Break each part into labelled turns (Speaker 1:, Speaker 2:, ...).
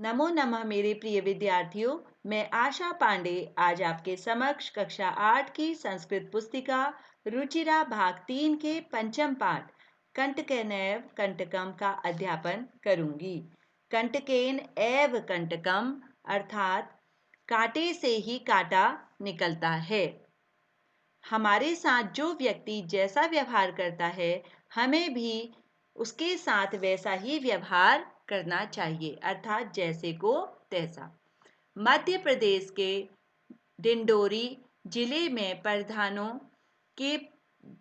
Speaker 1: नमो नमः मेरे प्रिय विद्यार्थियों। मैं आशा पांडे आज आपके समक्ष कक्षा 8 की संस्कृत पुस्तिका रुचिरा भाग 3 के पंचम पाठ कंटकेनैव कंटकम का अध्यापन करूंगी। कंटकेन एव कंटकम अर्थात कांटे से ही कांटा निकलता है। हमारे साथ जो व्यक्ति जैसा व्यवहार करता है, हमें भी उसके साथ वैसा ही व्यवहार करना चाहिए, अर्थात जैसे को तैसा। मध्य प्रदेश के डिंडोरी जिले में प्रधानों के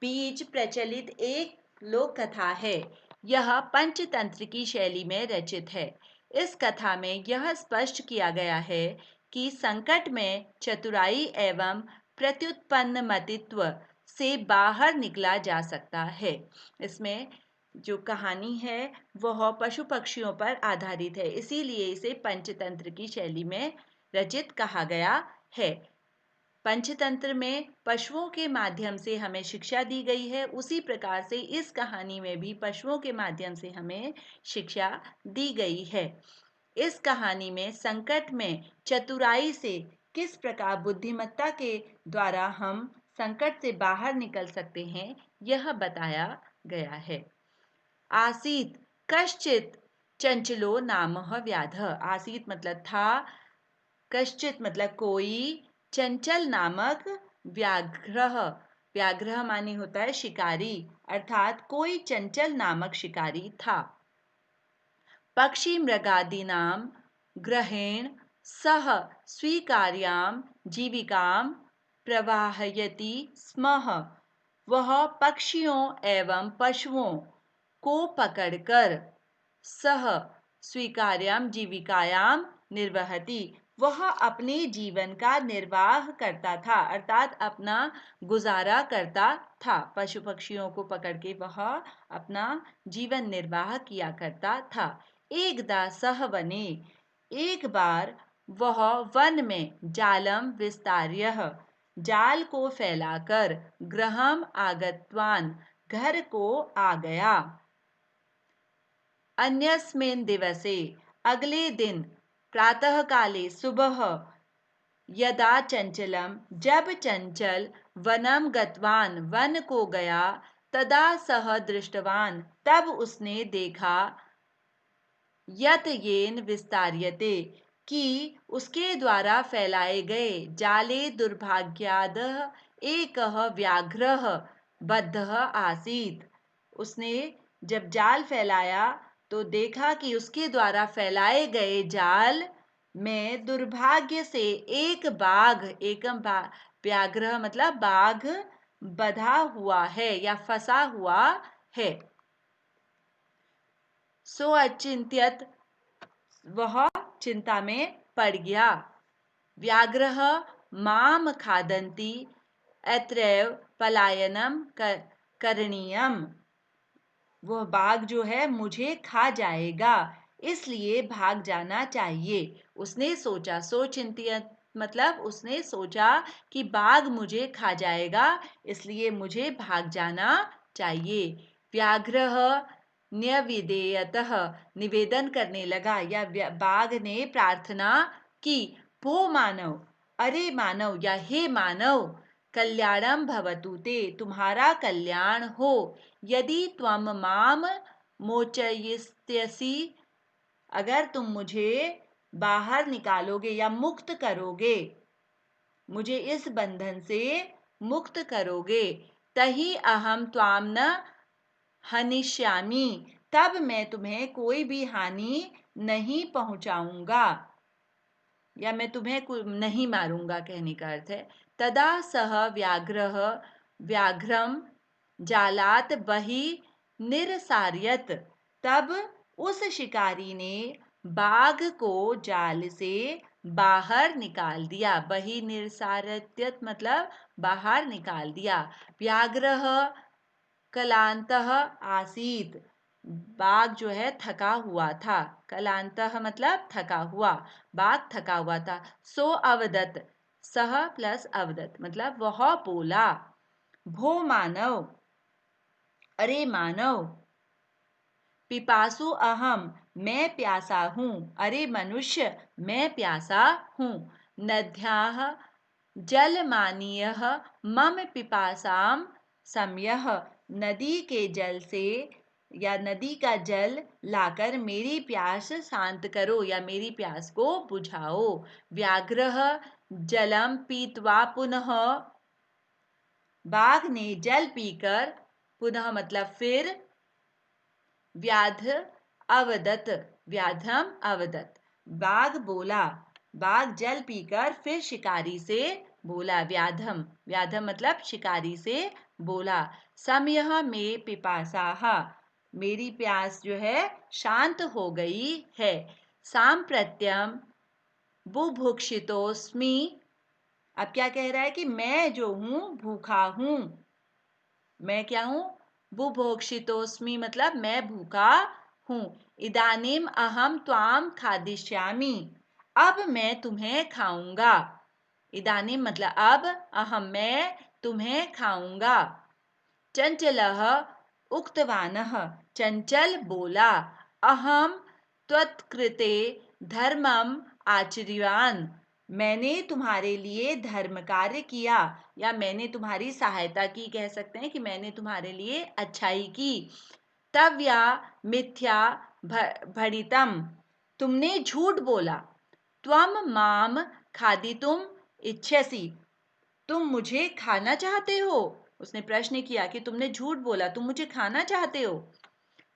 Speaker 1: बीच प्रचलित एक लोक कथा है। यह पंचतंत्र की शैली में रचित है। इस कथा में यह स्पष्ट किया गया है कि संकट में चतुराई एवं प्रत्युत्पन्न मतित्व से बाहर निकला जा सकता है। इसमें जो कहानी है वह पशु पक्षियों पर आधारित है, इसीलिए इसे पंचतंत्र की शैली में रचित कहा गया है। पंचतंत्र में पशुओं के माध्यम से हमें शिक्षा दी गई है, उसी प्रकार से इस कहानी में भी पशुओं के माध्यम से हमें शिक्षा दी गई है। इस कहानी में संकट में चतुराई से किस प्रकार बुद्धिमत्ता के द्वारा हम संकट से बाहर निकल सकते हैं, यह बताया गया है। आसीत कश्चित चंचलो नामः व्याधः। आसीत मतलब था, कश्चित मतलब कोई, चंचल नामक व्याघ्र। व्याघ्र माने होता है शिकारी, अर्थात कोई चंचल नामक शिकारी था। पक्षी मृगादीनां ग्रहेण सह स्वीकार्यां जीविकां प्रवाहयति स्म। वह पक्षियों एवं पशुओं को पकड़कर सह स्वीकार्यां जीविकायां निर्वहति, वह अपने जीवन का निर्वाह करता था, अर्थात अपना गुजारा करता था। पशु पक्षियों को पकड़ के वह अपना जीवन निर्वाह किया करता था। एकदा सह वने, एक बार वह वन में जालम विस्तार्य, जाल को फैलाकर गृहम आगतवान, घर को आ गया। अन्यस्मिन् दिवसे, अगले दिन, प्रातःकाले सुबह, यदा चंचलम, जब चंचल वनम गतवान, वन को गया, तदा सह दृष्टवान, तब उसने देखा, यत येन विस्तार्यते, कि उसके द्वारा फैलाए गए, जाले दुर्भाग्यादः एकः व्याघ्रः बद्धः आसीत्। उसने जब जाल फैलाया तो देखा कि उसके द्वारा फैलाए गए जाल में दुर्भाग्य से एक बाघ, एकम व्याघ्र मतलब बाघ, बधा हुआ है या फंसा हुआ है। सो अचिंत्यत, वह चिंता में पड़ गया। व्याघ्रः माम खादन्ति अत्रैव पलायनम करणीयम, वह बाघ जो है मुझे खा जाएगा, इसलिए भाग जाना चाहिए। उसने सोचा, सो चिंतित मतलब उसने सोचा कि बाघ मुझे खा जाएगा, इसलिए मुझे भाग जाना चाहिए। व्याघ्रः न्यविधेयतः, निवेदन करने लगा या बाघ ने प्रार्थना की, भो मानव, अरे मानव या हे मानव, कल्याणम भवतु ते, तुम्हारा कल्याण हो, यदि त्वम माम मोचयिष्यसि, अगर तुम मुझे बाहर निकालोगे या मुक्त करोगे, मुझे इस बंधन से मुक्त करोगे, तही अहम त्वाम न हनिष्यामि, तब मैं तुम्हें कोई भी हानि नहीं पहुंचाऊंगा या मैं तुम्हें नहीं मारूंगा, कहने का अर्थ है। तदा सह व्याघ्रः व्याघ्रम जालात बहि निरसार्यत, तब उस शिकारी ने बाघ को जाल से बाहर निकाल दिया। बहि निरसार्यत मतलब बाहर निकाल दिया। व्याघ्रः कलांतः आसीत, बाघ जो है थका हुआ था। कलांतः मतलब थका हुआ, बाघ थका हुआ था। सो अवदत, सह प्लस अवदत मतलब वह बोला, भो मानव, अरे मानव, पिपासु अहम, मैं प्यासा हूँ। अरे मनुष्य, मैं प्यासा हूँ। नद्याः जलमानीयः मम पिपासाम समयः, नदी के जल से या नदी का जल लाकर मेरी प्यास शांत करो या मेरी प्यास को बुझाओ। व्याघ्रः जलम पीत्वा पुनः, बाघ ने जल पीकर, पुनः मतलब फिर, व्याध अवदत, व्याधम अवदत, बाघ बोला, बाघ जल पीकर फिर शिकारी से बोला। व्याधम, व्याधम मतलब शिकारी से बोला। समयः में पिपासाः, मेरी प्यास जो है शांत हो गई है। सांप्रत्यम बुभुक्षितोस्मि, अब क्या कह रहा है कि मैं जो हूं भूखा हूं। मैं क्या हूं? बुभुक्षितोस्मि मतलब मैं भूखा हूं। इदानीम अहम त्वाम खादिष्यामि, अब मैं तुम्हें खाऊंगा। इदानीम मतलब अब, अहम मैं तुम्हें खाऊंगा। चंचलः उक्तवानः, चंचल बोला, अहम त्वत्कृते धर्मम आचर्यवान, मैंने तुम्हारे लिए धर्म कार्य किया या मैंने तुम्हारी सहायता की, कह सकते हैं कि मैंने तुम्हारे लिए अच्छाई की। तव्या मिथ्या भड़ितम, तुमने झूठ बोला। त्वम माम खादितुम इच्छसि, तुम मुझे खाना चाहते हो। उसने प्रश्न किया कि तुमने झूठ बोला, तुम मुझे खाना चाहते हो।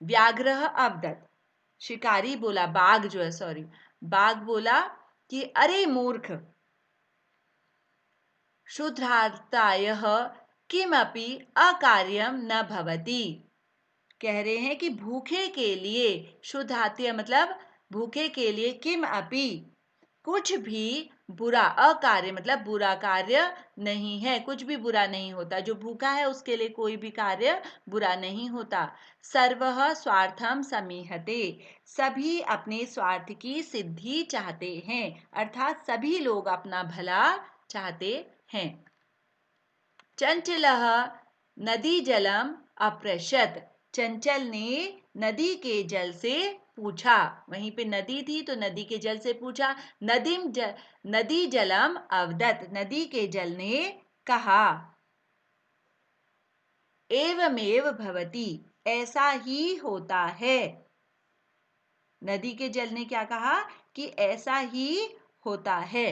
Speaker 1: व्याघ्रः अवदत्, शिकारी बोला, बाघ जो है, सॉरी, बाघ बोला कि अरे मूर्ख, क्षुद्रार्तायः किमपि अकार्यम न भवति, कह रहे हैं कि भूखे के लिए, क्षुधार्त्य मतलब भूखे के लिए, किम अपि कुछ भी बुरा, अकार्य मतलब बुरा कार्य नहीं है, कुछ भी बुरा नहीं होता। जो भूखा है उसके लिए कोई भी कार्य बुरा नहीं होता। सर्वः स्वार्थम समीहते, सभी अपने स्वार्थ की सिद्धि चाहते हैं, अर्थात सभी लोग अपना भला चाहते हैं। चंचलः नदी जलम अप्रशत, चंचल ने नदी के जल से पूछा, वहीं पे नदी थी तो नदी के जल से पूछा। नदी जलम अवदत, नदी के जल ने कहा। एवमेव भवति, ऐसा ही होता है। नदी के जल ने क्या कहा कि ऐसा ही होता है।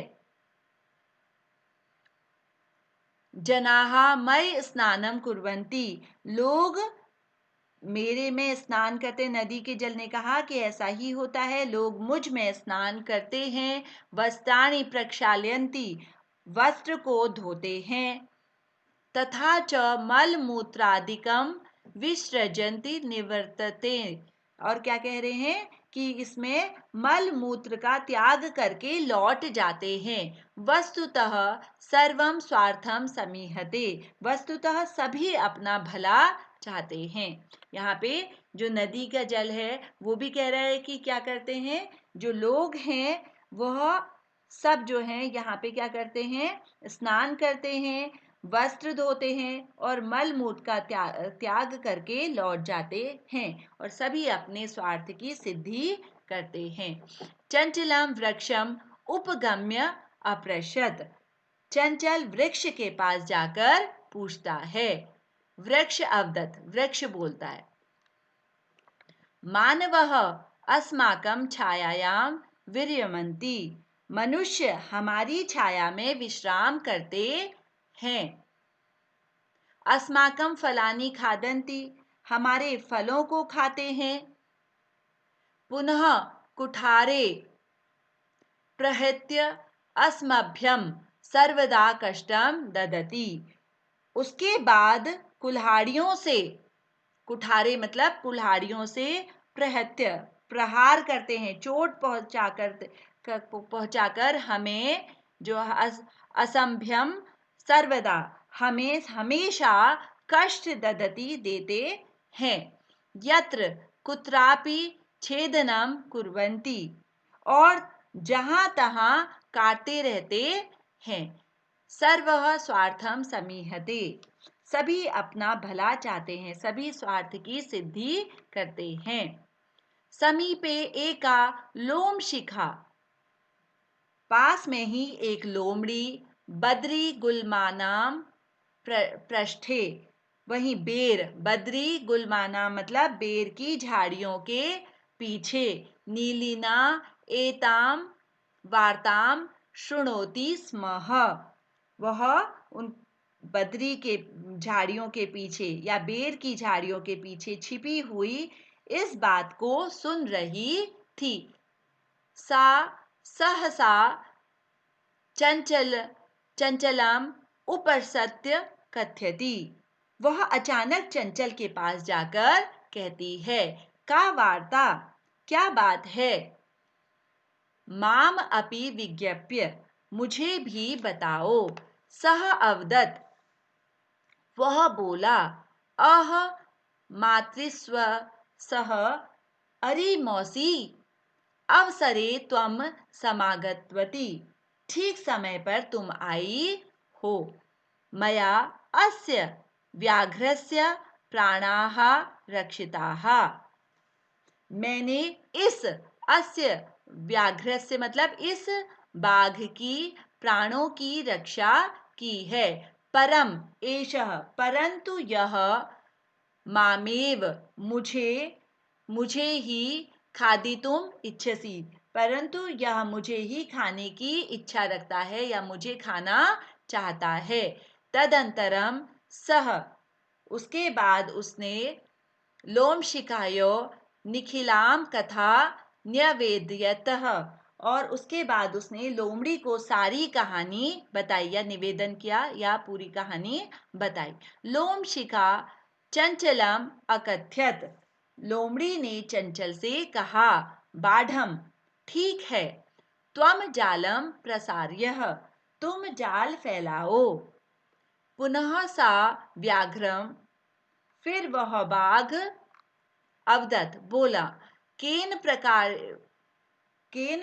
Speaker 1: जनाः मयि स्नानं कुर्वन्ति, लोग मेरे में स्नान करते, नदी के जल ने कहा कि ऐसा ही होता है, लोग मुझ में स्नान करते हैं। वस्त्राणि प्रक्षाल्यन्ति, वस्त्र को धोते हैं। तथा च मल मूत्रादिकम विसृजन्ति निवर्तते, और क्या कह रहे हैं कि इसमें मल मूत्र का त्याग करके लौट जाते हैं। वस्तुतः सर्वम स्वार्थम समीहते, वस्तुतः सभी अपना भला चाहते हैं। यहाँ पे जो नदी का जल है वो भी कह रहा है कि क्या करते हैं, जो लोग हैं वह सब जो हैं यहाँ पे क्या करते हैं, स्नान करते हैं, वस्त्र धोते हैं और मल मूत्र का त्याग करके लौट जाते हैं और सभी अपने स्वार्थ की सिद्धि करते हैं। चंचलम वृक्षम उपगम्य अप्रशत, चंचल वृक्ष के पास जाकर पूछता है। वृक्ष अवदत, वृक्ष बोलता है, मानवः अस्माकं छायायां विरमन्ति, मनुष्य हमारी छाया में विश्राम करते हैं। अस्माकं फलानि खादन्ति, हमारे फलों को खाते हैं। पुनः कुठारे प्रहृत्य अस्मभ्यं सर्वदा कष्टं ददति, उसके बाद कुल्हाड़ियों से, कुठारे मतलब कुल्हाड़ियों से, प्रहत्य प्रहार करते हैं, चोट पहुंचाकर हमें, जो असंभ्यम सर्वदा, हमें हमेशा कष्ट ददति देते हैं। यत्र कुत्रापि छेदनम कुर्वन्ति, और जहां तहां काटते रहते हैं। सर्वः स्वार्थम समीहते, सभी अपना भला चाहते हैं, सभी स्वार्थ की सिद्धि करते हैं। समीपे एका लोम शिखा, पास में ही एक लोमड़ी, बद्री गुलमानाम पृष्ठे, वहीं बेर, बद्री गुलमाना मतलब बेर की झाड़ियों के पीछे, नीलिना एताम वार्ताम शृणोति स्मः, वह उन बद्री के झाड़ियों के पीछे या बेर की झाड़ियों के पीछे छिपी हुई इस बात को सुन रही थी। सा सहसा चंचल चंचलम उपसत्य कथ्यति, वह अचानक चंचल के पास जाकर कहती है, का वार्ता, क्या बात है? माम अपि विज्ञप्य, मुझे भी बताओ। सह अवदत्, वह बोला। अह मातृस्व सह, अरे मौसी, अवसरे त्वम समागतवती, ठीक समय पर तुम आई हो। मया अस्य व्याघ्रस्य प्राणाः रक्षिताः, मैंने इस अस्य व्याघ्रस्य मतलब इस बाघ की प्राणों की रक्षा की है। परम एषः, परंतु यह, मामेव मुझे, मुझे ही खादितुम इच्छसि, परंतु यह मुझे ही खाने की इच्छा रखता है या मुझे खाना चाहता है। तदंतरम सह, उसके बाद उसने लोम शिकायो निखिलाम कथा न्यवेदयतः, और उसके बाद उसने लोमड़ी को सारी कहानी बताई या निवेदन किया या पूरी कहानी बताई। लोम शिखा चंचलम अकथ्यत, लोमड़ी ने चंचल से कहा। बाढ़म, ठीक है। त्वम जालम प्रसार्यः, तुम जाल फैलाओ। पुनः सा व्याघ्रम, फिर वह बाघ, अवदत्, बोला। केन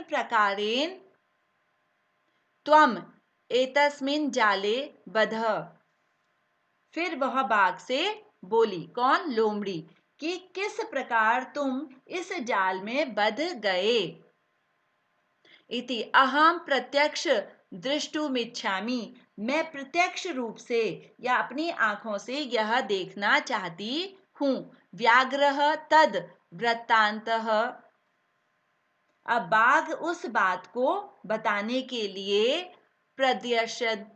Speaker 1: प्रकारेण त्वम एतस्मिन् जाले बधः, फिर वह बाघ से बोली, कौन? लोमड़ी, कि किस प्रकार तुम इस जाल में बध गए। इति अहम प्रत्यक्ष दृष्टुमिच्छामि, मैं प्रत्यक्ष रूप से या अपनी आंखों से यह देखना चाहती हूँ। व्याघ्रः तद वृत्तान्तः, अब बाघ उस बात को बताने के लिए प्रदर्शन,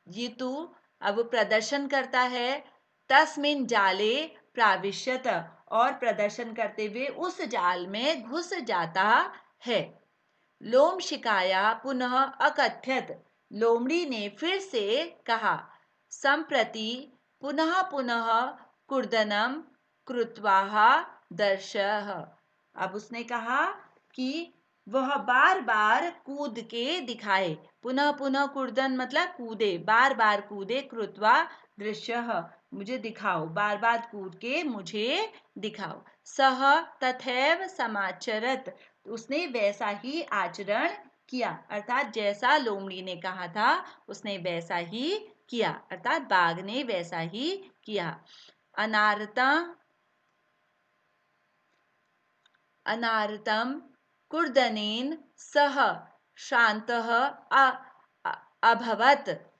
Speaker 1: जितु, अब प्रदर्शन करता है। तस्मिन जाले प्राविश्यत, और प्रदर्शन करते हुए उस जाल में घुस जाता है। लोम शिकाया पुनः अकथ्यत, लोमड़ी ने फिर से कहा। संप्रति पुनः पुनः कुर्दनम कृत्वाः दर्शः, अब उसने कहा कि वह बार बार कूद के दिखाए। पुनः पुनः कुर्दन मतलब कूदे, बार बार कूदे। कृत्वा दृश्य, मुझे दिखाओ, बार बार कूद के मुझे दिखाओ। सह तथैव समाचरत, उसने वैसा ही आचरण किया, अर्थात जैसा लोमड़ी ने कहा था उसने वैसा ही किया, अर्थात बाघ ने वैसा ही किया। अनारता अनारतम कुर्दनेन सह शांतः अभवत,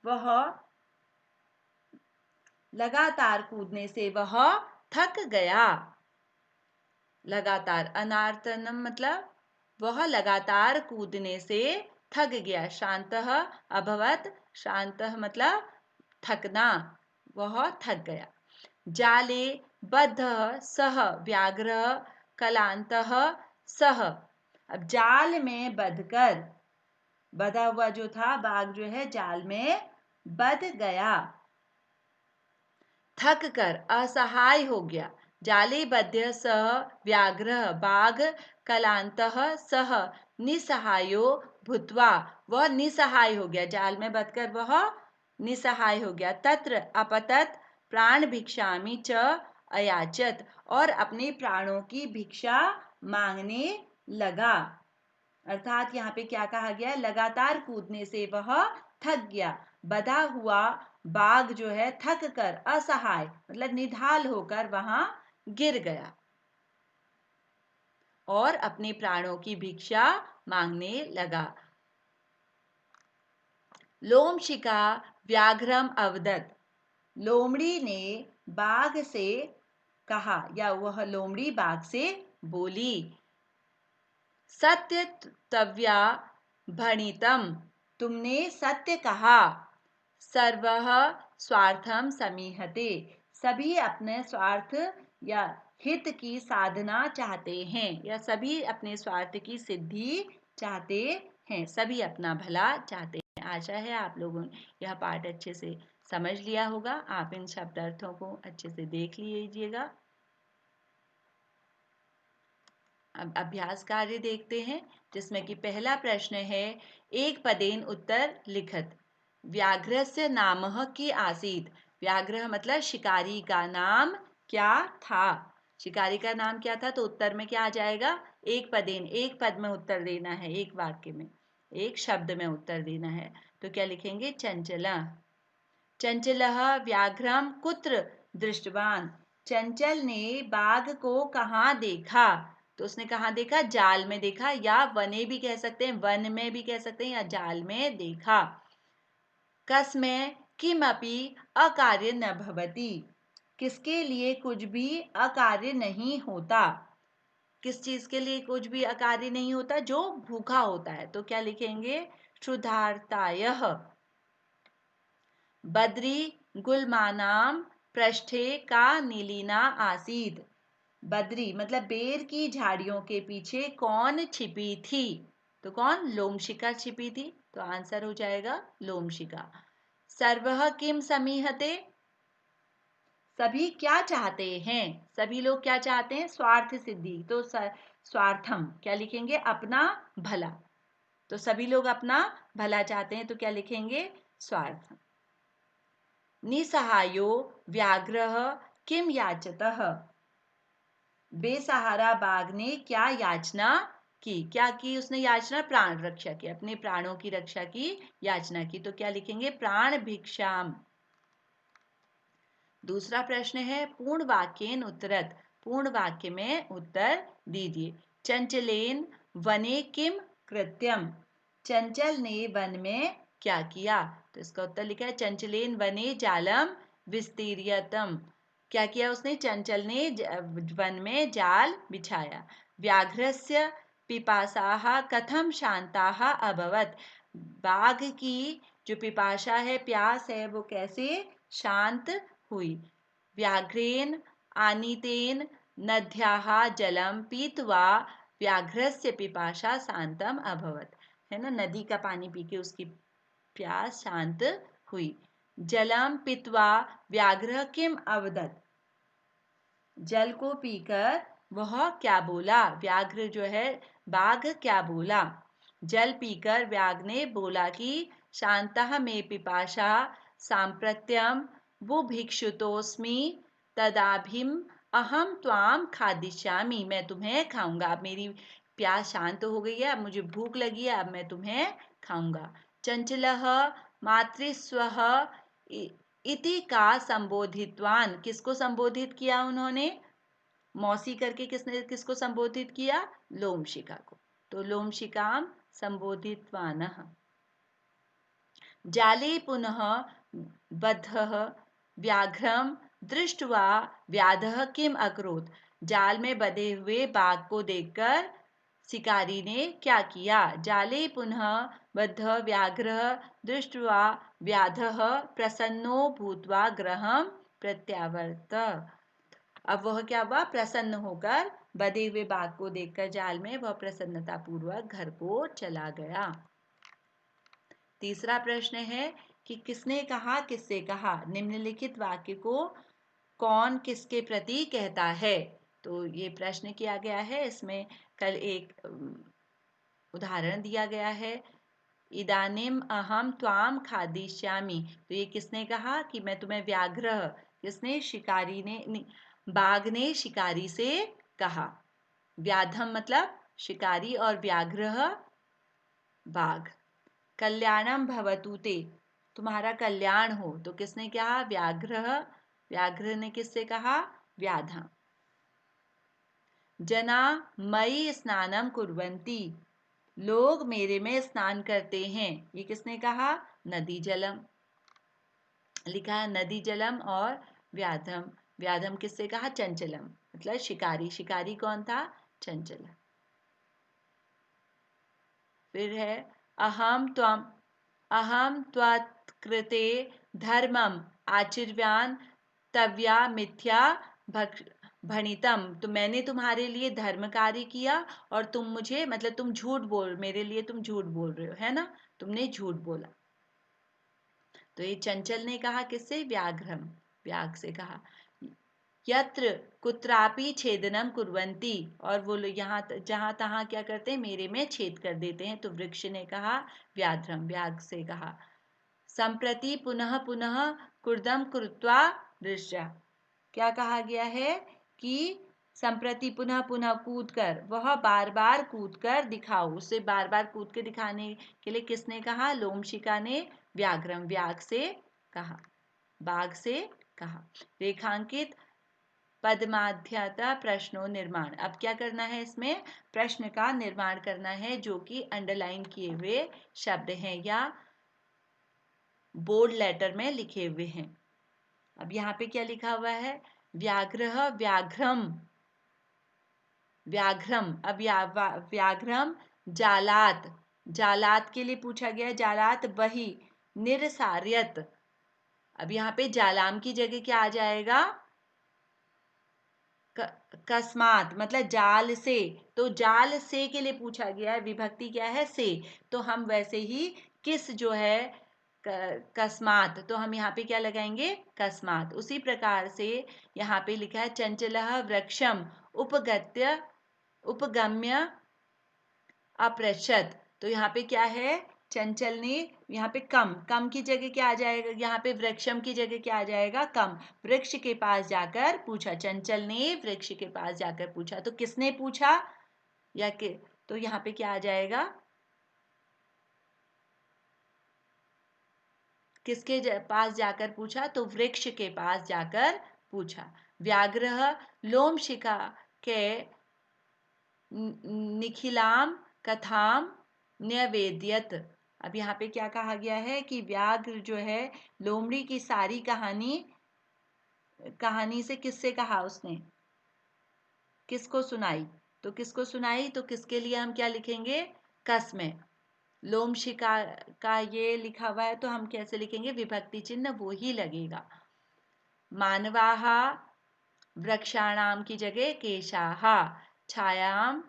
Speaker 1: वह लगातार कूदने से वह थक गया। लगातार, अनार्तनम मतलब वह लगातार कूदने से थक गया। शांतः अभवत, शांतः मतलब थकना, वह थक गया। जाले बद्धः सह व्याघ्रः कलांतः सह, अब जाल में बंधकर, बंधा हुआ जो था बाघ जो है जाल में बंध गया, थक कर असहाय हो गया। जाले बद्ध सह व्याघ्रः, बाघ कलांतः सह निसहायो भूत्वा, वह निसहाय हो गया, जाल में बंधकर वह निसहाय हो गया। तत्र अपतत प्राण भिक्षामि च अयाचत, और अपने प्राणों की भिक्षा मांगने लगा। अर्थात यहाँ पे क्या कहा गया है, लगातार कूदने से वह थक गया। बधा हुआ बाघ जो है थक कर असहाय मतलब निढाल होकर वहां गिर गया। और अपने प्राणों की भिक्षा मांगने लगा। लोमशिका व्याघ्रम अवदत्। लोमड़ी ने बाघ से कहा, या वह लोमड़ी बाघ से बोली, सत्य तव्या भणितम, तुमने सत्य कहा। सर्वः स्वार्थम समीहते, सभी अपने स्वार्थ या हित की साधना चाहते हैं, या सभी अपने स्वार्थ की सिद्धि चाहते हैं, सभी अपना भला चाहते हैं। आशा है आप लोगों ने यह पाठ अच्छे से समझ लिया होगा। आप इन शब्द अर्थों को अच्छे से देख लीजिएगा। अब अभ्यास कार्य देखते हैं, जिसमें कि पहला प्रश्न है, एक पदेन उत्तर लिखत। व्याघ्रस्य नामः की आसीत। व्याघ्र मतलब शिकारी का नाम क्या था। शिकारी का नाम क्या था, तो उत्तर में क्या आ जाएगा, एक पदेन, एक पद में उत्तर देना है, एक वाक्य में, एक शब्द में उत्तर देना है। तो क्या लिखेंगे, चंचला। चंचलः व्याघ्रम कुत्र दृष्टवान। चंचल ने बाघ को कहाँ देखा, तो उसने कहाँ देखा, जाल में देखा, या वने भी कह सकते हैं, वन में भी कह सकते हैं, या जाल में देखा। कस्मै किमपि अकार्य न भवति। किसके लिए कुछ भी अकार्य नहीं होता। किस चीज के लिए कुछ भी अकार्य नहीं होता, जो भूखा होता है। तो क्या लिखेंगे, क्षुधार्तायः। बद्री गुलमानाम पृष्ठे का नीलिना आसीद। बद्री मतलब बेर की झाड़ियों के पीछे कौन छिपी थी, तो कौन, लोमशिका छिपी थी। तो आंसर हो जाएगा लोमशिका। सर्वः किम समीहते, सभी क्या चाहते हैं, सभी लोग क्या चाहते हैं, स्वार्थ सिद्धि। तो स्वार्थम क्या लिखेंगे, अपना भला। तो सभी लोग अपना भला चाहते हैं, तो क्या लिखेंगे, स्वार्थम। निसहायो व्याघ्रः किम याचतः। बेसहारा बाघ ने क्या याचना की, क्या की उसने याचना, प्राण रक्षा की, अपने प्राणों की रक्षा की याचना की। तो क्या लिखेंगे, प्राण भिक्षाम। दूसरा प्रश्न है, पूर्ण वाक्येन उत्तरत। पूर्ण वाक्य में उत्तर दीजिए। चंचलेन वने किम कृत्यम। चंचल ने वन में क्या किया। तो इसका उत्तर लिखा है, चंचलेन वने जालम विस्तीर्यतम। क्या किया उसने, चंचल ने वन में जाल बिछाया। व्याघ्रस्य पिपासाः कथम शांताः अभवत। बाघ की जो पिपाशा है, प्यास है, वो कैसे शांत हुई। व्याघ्रेण आनीतेन नद्याः जलम पीत्वा व्याघ्रस्य पिपाशा शांतम अभवत। है ना, नदी का पानी पी के उसकी प्यास शांत हुई। जलम पीत्वा व्याघ्र किम अवदत। जल को पीकर वह क्या बोला, व्याघ्र जो है बाघ क्या बोला। जल पीकर व्याघ्र ने बोला कि शांतः मे पिपाशा सांप्रत्यम वो भिक्षुतोस्मि तदाभिम अहम त्वाम खादिष्यामि। मैं तुम्हें खाऊंगा, अब मेरी प्यास शांत हो गई है, अब मुझे भूख लगी है, अब मैं तुम्हें खाऊंगा। चंचलः मातृस्वः इति का संबोधितवान। किसको संबोधित किया उन्होंने, मौसी करके किसने किसको संबोधित किया, लोमशिका को। तो लोमशिकाम संबोधितवानः। जाले पुनः बद्धः व्याघ्रम दृष्ट्वा व्याधः किम अकरोत्। जाल में बंधे हुए बाघ को देखकर शिकारी ने क्या किया। जाले पुनः बद्ध व्याघ्रः दृष्ट्वा व्याधः प्रसन्नो भूत्वा गृहं प्रत्यावर्त। अब वह क्या हुआ, प्रसन्न होकर बंधे हुए बाघ को देखकर जाल में वह प्रसन्नता पूर्वक घर को चला गया। तीसरा प्रश्न है कि किसने कहा, किससे कहा। निम्नलिखित वाक्य को कौन किसके प्रति कहता है। तो ये प्रश्न किया गया है, इसमें कल एक उदाहरण दिया गया है, इदानीम अहम त्वाम खादिष्यामि। तो ये किसने कहा कि मैं तुम्हें व्याघ्र, किसने, शिकारी ने, बाघ ने शिकारी से कहा। व्याधम मतलब शिकारी और व्याघ्र बाघ। कल्याणम भवतु ते, तुम्हारा कल्याण हो। तो किसने कहा, व्याघ्र, व्याघ्र ने किससे कहा, व्याधा। जना मयि स्नानम कुर्वन्ति, लोग मेरे में स्नान करते हैं। ये किसने कहा? नदी जलम। लिखा है नदी जलम और व्याधम। व्याधम किससे कहा? चंचलम, मतलब शिकारी। शिकारी कौन था? चंचल। फिर है अहम त्वत्कृते धर्मम आचर्यान तव्या मिथ्या भणितम, तो मैंने तुम्हारे लिए धर्म कार्य किया और तुम मुझे, मतलब तुम झूठ बोल, मेरे लिए तुम झूठ बोल रहे हो, है ना? तुमने झूठ बोला। तो ये चंचल ने कहा किससे? व्याघ्रम, व्याघ्र से कहा। यत्र कुत्रापि छेदनम कुर्वन्ति, और वो लोग यहाँ जहाँ तहाँ क्या करते हैं? मेरे में छेद कर देते हैं। तो वृक्ष ने कहा, व्याघ्रम, व्याघ्र से कहा। संप्रति पुनः पुनः कुर्दम कृत्वा दृश्य, क्या कहा गया है? कि संप्रति पुनः पुनः कूद कर, वह बार बार कूद कर दिखाओ। उसे बार बार कूद के दिखाने के लिए किसने कहा? लोमशिका ने व्याघ्रम, व्याघ्र से कहा, बाघ से कहा। रेखांकित पदमाध्यता प्रश्नों निर्माण, अब क्या करना है? इसमें प्रश्न का निर्माण करना है जो कि अंडरलाइन किए हुए शब्द हैं या बोल्ड लेटर में लिखे हुए हैं। अब यहाँ पे क्या लिखा हुआ है? व्याघ्र व्याघ्रम, व्याघ्रम। अब व्याघ्रम जालात, जालात के लिए पूछा गया है। जालात बही निरसार्यत, अब यहाँ पे जालाम की जगह क्या आ जाएगा? कस्मात, मतलब जाल से। तो जाल से के लिए पूछा गया है, विभक्ति क्या है? से। तो हम वैसे ही किस जो है कस्मात, तो हम यहाँ पे क्या लगाएंगे? कस्मात। उसी प्रकार से यहाँ पे लिखा है चंचलः वृक्षम उपगम्य अपृच्छत, तो यहाँ पे क्या है? चंचल ने यहाँ पे कम, कम की जगह क्या आ जाएगा? यहाँ पे वृक्षम की जगह क्या आ जाएगा? कम। वृक्ष के पास जाकर पूछा, चंचल ने वृक्ष के पास जाकर पूछा। तो किसने पूछा? या कि, तो यहाँ पे क्या आ जाएगा? किसके पास जाकर पूछा? तो वृक्ष के पास जाकर पूछा। व्याघ्र लोमशिखा के निखिलाम कथाम न्यवेद्यत, अब यहाँ पे क्या कहा गया है? कि व्याघ्र जो है लोमड़ी की सारी कहानी से किससे कहा? उसने किसको सुनाई? तो किसको सुनाई? तो किसके लिए हम क्या लिखेंगे? कस में लोमशिका का ये लिखा हुआ है, तो हम कैसे लिखेंगे? विभक्ति चिन्ह वो ही लगेगा। मानवाहा वृक्षाणाम की जगह केशाहा छायाम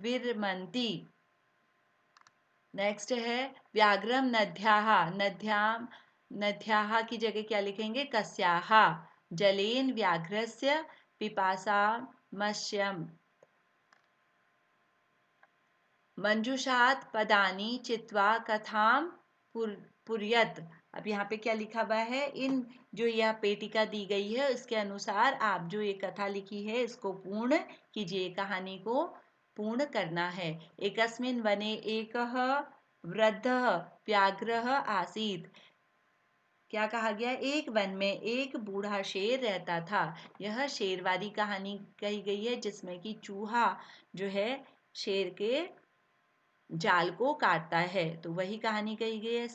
Speaker 1: विरमंती। नेक्स्ट है व्याघ्रम नद्याः, नद्याम, नद्याः की जगह क्या लिखेंगे? कस्याः जलेन व्याघ्रस्य पिपासामस्यम् मंजुषात पदानि चित्वा कथाम पुर्यत, अब यहाँ पे क्या लिखा हुआ है? इन जो यह पेटिका दी गई है इसके अनुसार आप जो ये कथा लिखी है इसको पूर्ण कीजिए, कहानी को पूर्ण करना है। एकस्मिन् वने एकः वृद्धः व्याघ्रः आसीत्, क्या कहा गया? एक वन में एक बूढ़ा शेर रहता था। यह शेर वाली कहानी कही गई है जिसमें कि चूहा जो है शेर के जाल को काटता है, तो वही कहानी कही गई है।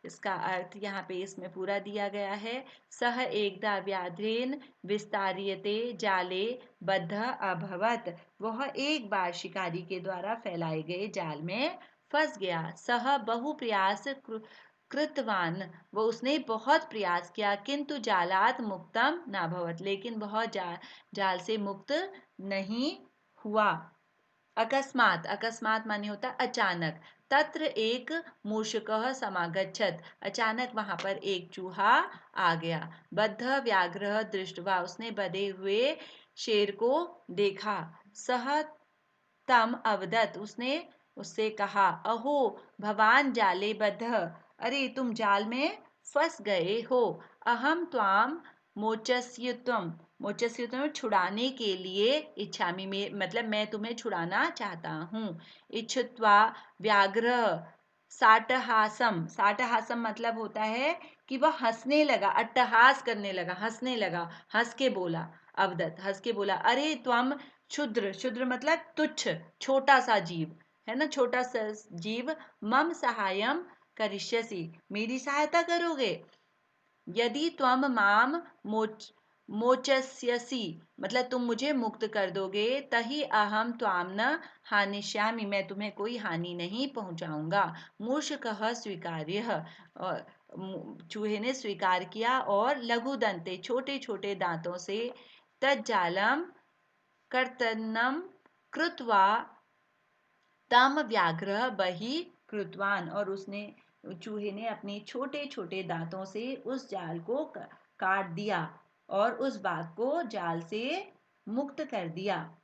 Speaker 1: इसका अर्थ यहाँ पे इसमें पूरा दिया गया है। सह एकदा व्याघ्रेन विस्तार्यते जाले बद्ध अभवत, वह एक बार शिकारी के द्वारा फैलाए गए जाल में फंस गया। सह बहु प्रयास कृतवान, वो उसने बहुत प्रयास किया। किंतु जालात मुक्तम ना भवत, लेकिन वह जाल से मुक्त नहीं हुआ। अकस्मात, अकस्मात माने होता अचानक। तत्र एक मूषकः समागच्छत, अचानक वहां पर एक चूहा आ गया। बद्ध व्याघ्र दृष्टवा, उसने बधे हुए शेर को देखा। सह तम अवदत, उसने उससे कहा, अहो भवान जाले बद्ध, अरे तुम जाल में फंस गए हो। अहम त्वाम मोचस्युतम, मोचस्युतम छुड़ाने के लिए इच्छामि में, मतलब मैं तुम्हें छुड़ाना चाहता हूँ। इच्छुत्वा व्याघ्र साटहासम, साटहासम मतलब होता है कि वह हंसने लगा, अट्टहास करने लगा, हंसने लगा, हंस के बोला। अवदत हंस के बोला, अरे त्वम क्षुद्र, क्षुद्र मतलब तुच्छ, छोटा सा जीव है ना, छोटा सा जीव। मम सहायम करिष्यसि, मेरी सहायता करोगे। यदि त्वम माम मोचस्यसि, मतलब तुम मुझे मुक्त कर दोगे। तहि अहम त्वाम न हानिष्यामि, मैं तुम्हें कोई हानि नहीं पहुंचाऊंगा। मूर्छकः स्वीकार्य, चूहे ने स्वीकार किया। और लघु दंते, छोटे छोटे दांतों से, तज्जालम कर्तनम कृत्वा तम व्याघ्र बहि कृतवान, और उसने, चूहे ने अपने छोटे छोटे दांतों से उस जाल को काट दिया और उस बाघ को जाल से मुक्त कर दिया।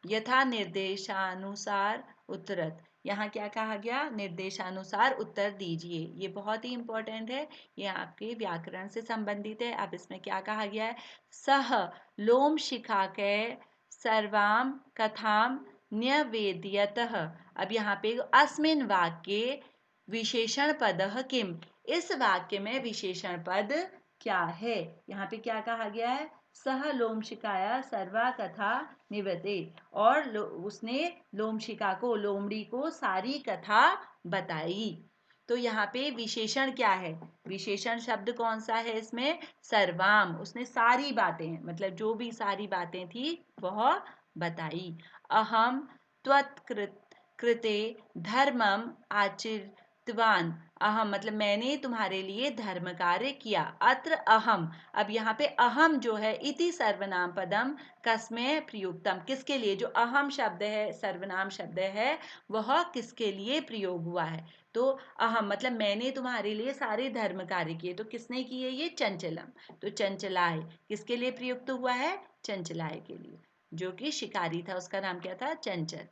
Speaker 1: यथा निर्देशानुसार उत्तरत, यहाँ क्या कहा गया, निर्देशानुसार उत्तर दीजिए। ये बहुत ही इंपॉर्टेंट है, ये आपके व्याकरण से संबंधित है। अब इसमें क्या कहा गया है, सह लोम शिखा के सर्वाम कथाम न्यवेदयतः। अब यहाँ पे अस्मिन वाक्ये विशेषण पदः किम, इस वाक्य में विशेषण पद क्या है। यहाँ पे क्या कहा गया है, सह लोमशिकाया सर्वा कथा निवते, और उसने लोमशिका को, लोमड़ी को सारी कथा बताई। तो यहाँ पे विशेषण क्या है, विशेषण शब्द कौन सा है इसमें, सर्वाम, उसने सारी बातें, मतलब जो भी सारी बातें थी वह बताई। अहम त्वत्कृत कृते धर्मम आचरितवान, अहम मतलब मैंने तुम्हारे लिए धर्म कार्य किया। अत्र अहम, अब यहाँ पे अहम जो है, इति सर्वनाम पदम कस्मै प्रयुक्तम, किसके लिए, जो अहम शब्द है, सर्वनाम शब्द है, वह किसके लिए प्रयोग हुआ है। तो अहम मतलब मैंने तुम्हारे लिए सारे धर्म कार्य किए, तो किसने किए, ये चंचलम, तो चंचलाय किसके लिए प्रयुक्त हुआ है, चंचलाय के लिए, जो कि शिकारी था, उसका नाम क्या था, चंचल।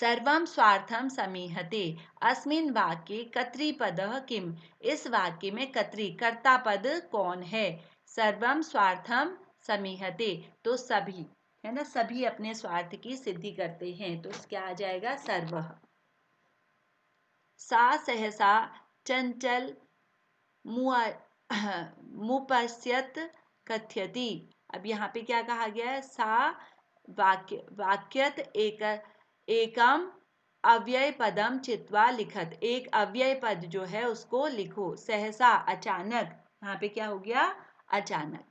Speaker 1: सर्वम स्वार्थम समीहते, अस्मिन वाक्ये कर्तृपदः किम, इस वाक्य में कर्तृ, कर्ता पद कौन है। सर्वम स्वार्थम समीहते, तो सभी, है ना, सभी अपने स्वार्थ की सिद्धि करते हैं, तो क्या आ जाएगा, सर्वः। सा सहसा चंचल मुपश्यत कथ्यति, अब यहाँ पे क्या कहा गया है, सा वाक्यत एकम अव्यय पदम चित्वा लिखत, एक अव्यय पद जो है उसको लिखो। सहसा अचानक, यहाँ पे क्या हो गया, अचानक।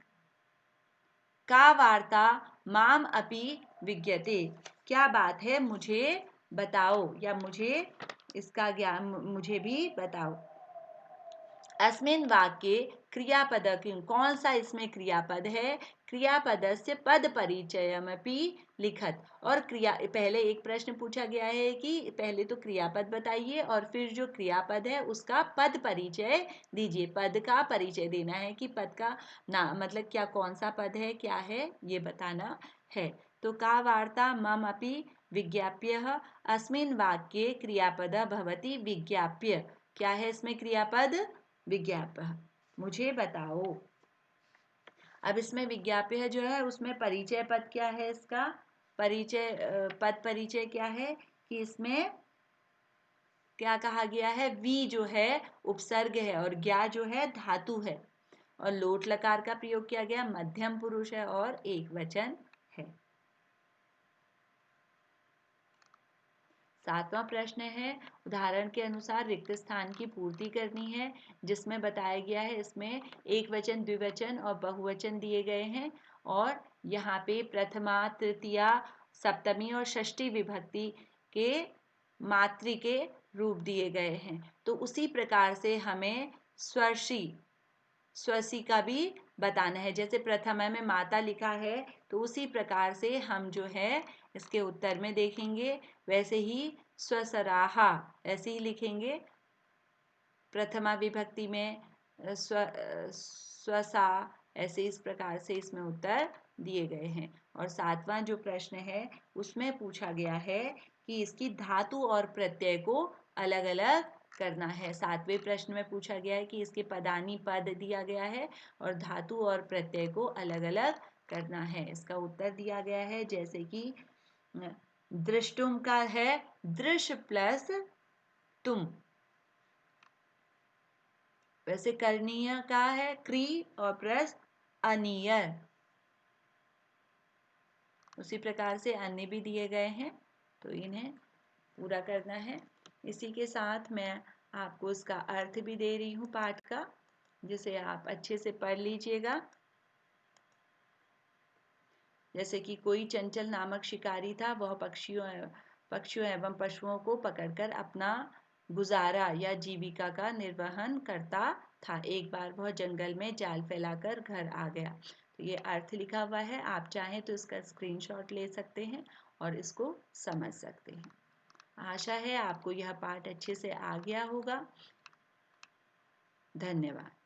Speaker 1: का वार्ता माम अपि विज्ञते, क्या बात है मुझे बताओ, या मुझे इसका ज्ञान, मुझे भी बताओ। अस्मिन वाक्ये क्रियापद, कौन सा इसमें क्रियापद है, क्रियापद से पद परिचयमपि लिखत, और क्रिया, पहले एक प्रश्न पूछा गया है कि पहले तो क्रियापद बताइए और फिर जो क्रियापद है उसका पद परिचय दीजिए, पद का परिचय देना है कि पद का ना मतलब क्या, कौन सा पद है, क्या है, ये बताना है। तो का वार्ता मम अपि विज्ञाप्य, अस्मिन वाक्ये क्रियापद भवति विज्ञाप्य, क्या है इसमें क्रियापद, विज्ञाप्य, मुझे बताओ। अब इसमें विज्ञाप्य जो है उसमें परिचय पद क्या है, इसका परिचय पद परिचय क्या है, कि इसमें क्या कहा गया है, वी जो है उपसर्ग है और ज्ञा जो है धातु है, और लोट लकार का प्रयोग किया गया, मध्यम पुरुष है और एक वचन है। सातवां प्रश्न है, उदाहरण के अनुसार रिक्त स्थान की पूर्ति करनी है, जिसमें बताया गया है, इसमें एक वचन, द्विवचन और बहुवचन दिए गए हैं, और यहाँ पे प्रथमा, तृतीया, सप्तमी और षष्ठी विभक्ति के मातृ के रूप दिए गए हैं। तो उसी प्रकार से हमें स्वशी, स्वसी का भी बताना है। जैसे प्रथमा में माता लिखा है, तो उसी प्रकार से हम जो है इसके उत्तर में देखेंगे, वैसे ही स्वसराहा ऐसे ही लिखेंगे। प्रथमा विभक्ति में स्वसा, ऐसे इस प्रकार से इसमें उत्तर दिए गए हैं। और सातवां जो प्रश्न है उसमें पूछा गया है कि इसकी धातु और प्रत्यय को अलग अलग करना है। सातवें प्रश्न में पूछा गया है कि इसके पदानी पद दिया गया है और धातु और प्रत्यय को अलग अलग करना है। इसका उत्तर दिया गया है, जैसे कि दृष्टुम का है दृश्य प्लस तुम, वैसे करणीय का है क्री और प्लस अनियर। उसी प्रकार से अन्य भी दिए गए हैं, तो इन्हें पूरा करना है। इसी के साथ मैं आपको उसका अर्थ भी दे रही हूँ पाठ का, जिसे आप अच्छे से पढ़ लीजिएगा। जैसे कि कोई चंचल नामक शिकारी था, वह पक्षियों एवं पशुओं को पकड़कर अपना गुजारा या जीविका का निर्वहन करता था। एक बार वह जंगल में जाल फैलाकर घर आ गया। तो ये अर्थ लिखा हुआ है, आप चाहें तो इसका स्क्रीनशॉट ले सकते हैं और इसको समझ सकते हैं। आशा है आपको यह पाठ अच्छे से आ गया होगा। धन्यवाद।